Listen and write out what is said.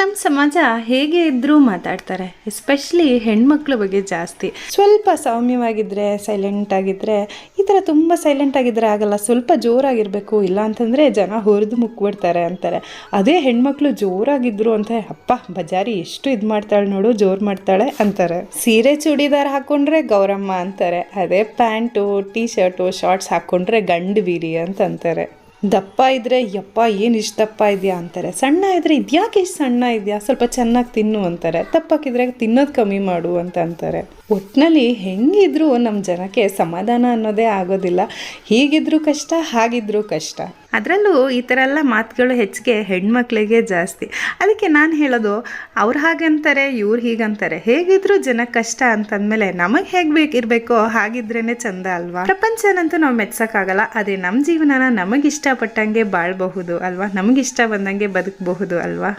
ನಮ್ಮ ಸಮಾಜ ಹೇಗೆ ಇದ್ರೂ ಮಾತಾಡ್ತಾರೆ, ಎಸ್ಪೆಷಲಿ ಹೆಣ್ಮಕ್ಳ ಬಗ್ಗೆ ಜಾಸ್ತಿ. ಸ್ವಲ್ಪ ಸೌಮ್ಯವಾಗಿದ್ದರೆ, ಸೈಲೆಂಟ್ ಆಗಿದ್ದರೆ, ಈ ಥರ ತುಂಬ ಸೈಲೆಂಟ್ ಆಗಿದ್ದರೆ ಆಗಲ್ಲ, ಸ್ವಲ್ಪ ಜೋರಾಗಿರಬೇಕು, ಇಲ್ಲ ಅಂತಂದರೆ ಜನ ಹುರಿದು ಮುಕ್ಬಿಡ್ತಾರೆ ಅಂತಾರೆ. ಅದೇ ಹೆಣ್ಮಕ್ಳು ಜೋರಾಗಿದ್ರು ಅಂತ ಅಪ್ಪ ಬಜಾರಿ ಎಷ್ಟು ಇದು ಮಾಡ್ತಾಳೆ ನೋಡು, ಜೋರು ಮಾಡ್ತಾಳೆ ಅಂತಾರೆ. ಸೀರೆ ಚೂಡಿದಾರ್ ಹಾಕ್ಕೊಂಡ್ರೆ ಗೌರಮ್ಮ ಅಂತಾರೆ, ಅದೇ ಪ್ಯಾಂಟು ಟೀ ಶರ್ಟು ಶಾರ್ಟ್ಸ್ ಹಾಕ್ಕೊಂಡ್ರೆ ಗಂಡು ಬೀರಿ ಅಂತಾರೆ. ದಪ್ಪ ಇದ್ದರೆ ಯಪ್ಪ ಏನು ಇಷ್ಟು ದಪ್ಪ ಇದೆಯಾ ಅಂತಾರೆ, ಸಣ್ಣ ಇದ್ದರೆ ಇದ್ಯಾಕೆ ಇಷ್ಟು ಸಣ್ಣ ಇದೆಯಾ, ಸ್ವಲ್ಪ ಚೆನ್ನಾಗಿ ತಿನ್ನು ಅಂತಾರೆ, ದಪ್ಪಕ್ಕಿದ್ರೆ ತಿನ್ನೋದು ಕಮ್ಮಿ ಮಾಡು ಅಂತಾರೆ. ಒಟ್ಟಿನಲ್ಲಿ ಹೆಂಗಿದ್ರೂ ನಮ್ಮ ಜನಕ್ಕೆ ಸಮಾಧಾನ ಅನ್ನೋದೇ ಆಗೋದಿಲ್ಲ. ಹೀಗಿದ್ರೂ ಕಷ್ಟ, ಹಾಗಿದ್ರೂ ಕಷ್ಟ. ಅದರಲ್ಲೂ ಈ ಥರ ಎಲ್ಲ ಮಾತುಗಳು ಹೆಚ್ಚಿಗೆ ಹೆಣ್ಮಕ್ಳಿಗೆ ಜಾಸ್ತಿ. ಅದಕ್ಕೆ ನಾನು ಹೇಳೋದು, ಅವ್ರು ಹಾಗಂತಾರೆ, ಇವ್ರು ಹೀಗಂತಾರೆ, ಹೇಗಿದ್ರೂ ಜನಕ್ಕೆ ಕಷ್ಟ ಅಂತಂದಮೇಲೆ ನಮಗೆ ಹೇಗೆ ಬೇಕಿರಬೇಕೋ ಹಾಗಿದ್ರೇ ಚಂದ ಅಲ್ವಾ. ಪ್ರಪಂಚನಂತೂ ನಾವು ಮೆಚ್ಚೋಕ್ಕಾಗಲ್ಲ, ಅದೇ ನಮ್ಮ ಜೀವನನ ನಮಗಿಷ್ಟಪಟ್ಟಂಗೆ ಬಾಳಬಹುದು ಅಲ್ವಾ, ನಮಗಿಷ್ಟ ಬಂದಂಗೆ ಬದುಕಬಹುದು ಅಲ್ವಾ.